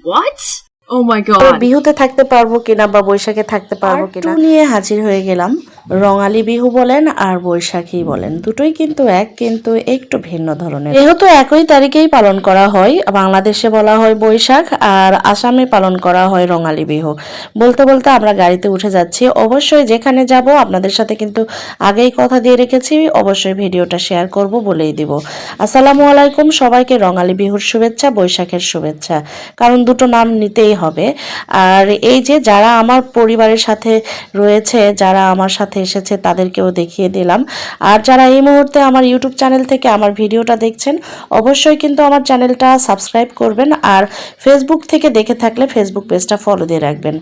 What? Oh my god. বিহুতে থাকতে পারবো কিনা বা বৈশাখে থাকতে পারবো কিনা নিয়ে হাজির হয়ে গেলাম। রঙালী বিহু বলেন আর বৈশাখী বলেন দুটোই কিন্তু এক, কিন্তু একটু ভিন্ন ধরনের। যেহেতু একই তারিখেই পালন করা হয়, বাংলাদেশে বলা হয় বৈশাখ আর আসামে পালন করা হয় রঙালী বিহু। বলতে বলতে আমরা গাড়িতে উঠে যাচ্ছি। অবশ্যই যেখানে যাব আপনাদের সাথে কিন্তু আগেই কথা দিয়ে রেখেছি, অবশ্যই ভিডিওটা শেয়ার করব বলেই দিব। আসসালামু আলাইকুম, সবাইকে রঙালী বিহুর শুভেচ্ছা, বৈশাখের শুভেচ্ছা, কারণ দুটো নাম নিতেই হবে। আর এই যে যারা আমার পরিবারের সাথে রয়েছে, যারা আমার সাথে এসেছে তাদেরকেও দেখিয়ে দিলাম। আর যারা এই মুহূর্তে আমার ইউটিউব চ্যানেল থেকে আমার ভিডিওটা দেখছেন, অবশ্যই কিন্তু আমার চ্যানেলটা সাবস্ক্রাইব করবেন, আর ফেসবুক থেকে দেখে থাকলে ফেসবুক পেজটা ফলো দিয়ে রাখবেন।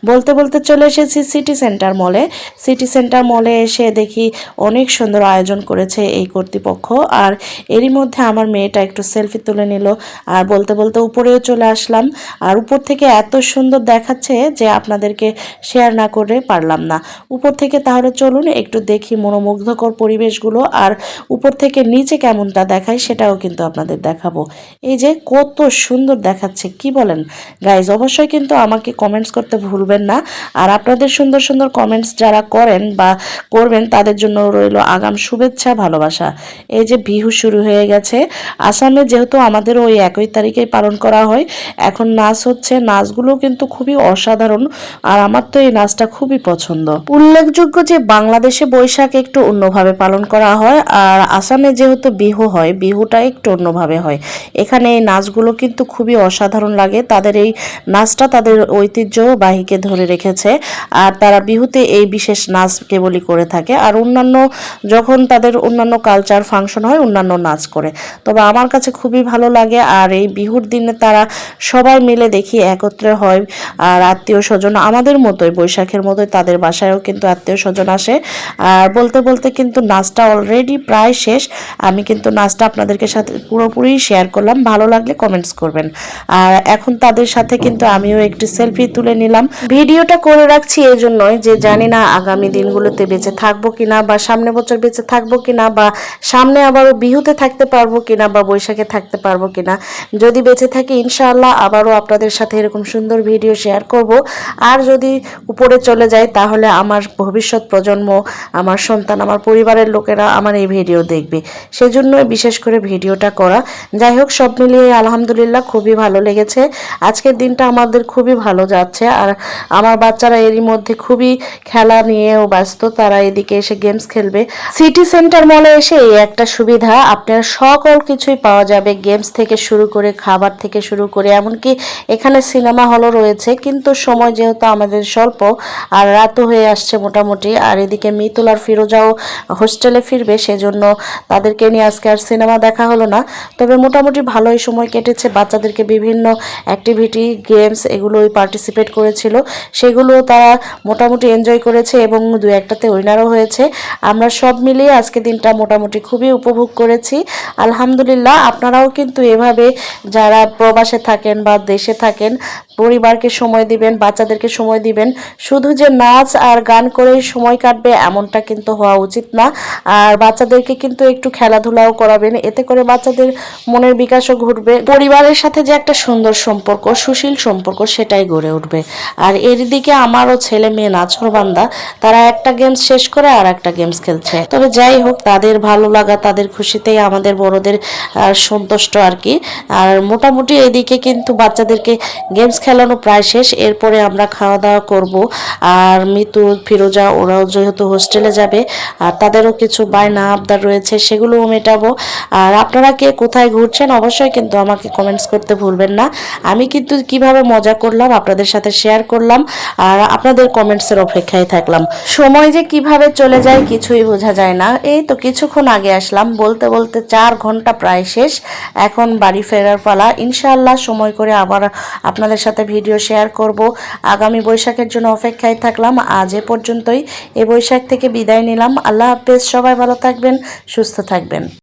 বলতে বলতে চলে এসেছি সিটি সেন্টার মলে। সিটি সেন্টার মলে এসে দেখি অনেক সুন্দর আয়োজন করেছে এই কর্তৃপক্ষ। আর এরই মধ্যে আমার মেয়েটা একটু সেলফি তুলে নিল। আর বলতে বলতে উপরেও চলে আসলাম। আর উপর থেকে এত সুন্দর দেখাচ্ছে যে আপনাদেরকে শেয়ার না করে পারলাম না। উপর থেকে তাহলে চলুন একটু দেখি মনোমুগ্ধকর পরিবেশগুলো, আর উপর থেকে নিচে কেমনটা দেখায় সেটাও কিন্তু আপনাদের দেখাবো। এই যে কত সুন্দর দেখাচ্ছে, কি বলেন গাইজ? অবশ্যই কিন্তু আমাকে কমেন্টস করতে ভুলবেন না। আর আপনাদের সুন্দর সুন্দর কমেন্টস যারা করেন বা করবেন তাদের জন্য রইল আগাম শুভেচ্ছা, ভালোবাসা। এই যে বিহু শুরু হয়ে গেছে। আসামে যেহেতু আমাদের ওই একই তারিখেই পালন করা হয়, এখন নাচ হচ্ছে। নাচগুলো কিন্তু খুবই অসাধারণ, আর আমার তো এই নাচটা খুবই পছন্দ। উল্লেখযোগ্য যে বাংলাদেশে বৈশাখ একটু অন্যভাবে পালন করা হয়, আর আসামে যেহেতু বিহু হয়, বিহুটা একটু অন্যভাবে হয়। এখানে এই নাচগুলো কিন্তু খুবই অসাধারণ লাগে। তাদের এই নাচটা তাদের ঐতিহ্যবাহীকে ধরে রেখেছে, আর তারা বিহুতে এই বিশেষ নাচ কেবলই করে থাকে। আর অন্যান্য যখন তাদের অন্যান্য কালচার ফাংশন হয়, অন্যান্য নাচ করে। তবে আমার কাছে খুবই ভালো লাগে। আর এই বিহুর দিনে তারা সবাই মিলে দেখি একত্রে হয়। আর আত্মীয় স্বজন আমাদের মতোই, বৈশাখের মতোই তাদের বাসায়ও কিন্তু আত্মীয় স্বজন আসে। আর বলতে বলতে কিন্তু নাচটা অলরেডি প্রায় শেষ। আমি কিন্তু নাচটা আপনাদেরকে সাথে পুরোপুরি শেয়ার করলাম। ভালো লাগলে কমেন্টস করবেন। আর এখন তাদের সাথে কিন্তু আমিও একটি সেলফি তুলে নিলাম। ভিডিওটা করে রাখছি এই জন্যই যে জানি না আগামী দিনগুলোতে বেঁচে থাকবো কিনা, বা সামনে বছর বেঁচে থাকবো কিনা, বা সামনে আবারও বিহুতে থাকতে পারবো কিনা, বা বৈশাখে থাকতে পারবো কিনা। যদি বেঁচে থাকি ইনশাআল্লাহ আবারও আপনাদের সাথে এরকম সুন্দর ভিডিও শেয়ার করব। আর যদি উপরে চলে যায় তাহলে আমার ভবিষ্যৎ প্রজন্ম, আমার সন্তান, আমার পরিবারের লোকেরা আমার এই ভিডিও দেখবে। সেজন্য বিশেষ করে ভিডিওটা করা। যাই হোক, সব মিলিয়ে আলহামদুলিল্লাহ খুবই ভালো লেগেছে। আজকের দিনটা আমাদের খুবই ভালো যাচ্ছে। আর আমার বাচ্চারা এরই মধ্যে খুবই খেলা নিয়েও ব্যস্ত। তারা এদিকে এসে গেমস খেলবে। সিটি সেন্টার মলে এসে এই একটা সুবিধা, আপনার সকল কিছুই পাওয়া যাবে। গেমস থেকে শুরু করে, খাবার থেকে শুরু করে, এমনকি এখানে সিনেমা হলও রয়েছে। কিন্তু সময় যেহেতু আমাদের স্বল্প, আর রাতও হয়ে আসছে মোটামুটি। আর এদিকে মিতুল আর ফিরোজাও হোস্টেলে ফিরবে, সেজন্য তাদেরকে নিয়ে আজকে আর সিনেমা দেখা হলো না। তবে মোটামুটি ভালোই সময় কেটেছে। বাচ্চাদেরকে বিভিন্ন অ্যাক্টিভিটি, গেমস এগুলোই পার্টিসিপেট করেছিল, সেগুলো তারা মোটামুটি এনজয় করেছে এবং দু একটাতে উইনারও হয়েছে। আমরা সব মিলিয়ে আজকে দিনটা মোটামুটি খুবই উপভোগ করেছি আলহামদুলিল্লাহ। আপনারাও কিন্তু এভাবে যারা প্রবাসে থাকেন বা দেশে থাকেন, পরিবারকে সময় দিবেন, বাচ্চাদেরকে সময় দিবেন। শুধু যে নাচ আর গান করেই সময় কাটবে এমনটা কিন্তু হওয়া উচিত না। আর বাচ্চাদেরকে কিন্তু একটু খেলাধুলাও করাবেন, এতে করে বাচ্চাদের মনের বিকাশও ঘটবে। পরিবারের সাথে যে একটা সুন্দর সম্পর্ক, সুশীল সম্পর্ক, সেটাই গড়ে উঠবে। আর এর দিকে আমারও ছেলে মেয়ে নাছোড়বান্দা, তারা একটা গেমস শেষ করে আর একটা গেমস খেলছে। তবে যাই হোক, তাদের ভালো লাগা, তাদের খুশিতেই আমাদের বড়দের সন্তুষ্ট আর কি। আর মোটামুটি এদিকে কিন্তু বাচ্চাদেরকে গেমস খেলানো প্রায় শেষ। এরপরে আমরা খাওয়া দাওয়া করব। আর মিতু, ফিরোজা ওরাও যেহেতু হোস্টেলে যাবে, আর তাদেরও কিছু বায়না আবদার রয়েছে, সেগুলোও মেটাবো। আর আপনারা কে কোথায় ঘুরছেন অবশ্যই কিন্তু আমাকে কমেন্টস করতে ভুলবেন না। আমি কিন্তু কিভাবে মজা করলাম আপনাদের সাথে শেয়ার করলাম, আর আপনাদের কমেন্টসের অপেক্ষায় থাকলাম। সময় যে কিভাবে চলে যায় কিছুই বোঝা যায় না। এই তো কিছুক্ষণ আগে আসলাম, বলতে বলতে 4 ঘন্টা প্রায় শেষ। এখন বাড়ি ফেরার পালা। ইনশাআল্লাহ সময় করে আবার আপনাদের সাথে ভিডিও শেয়ার করব। আগামী বৈশাখের জন্য অপেক্ষায় থাকলাম। আজ এ পর্যন্তই। এই বৈশাখ থেকে বিদায় নিলাম। আল্লাহ হাফেজ। সবাই ভালো থাকবেন, সুস্থ থাকবেন।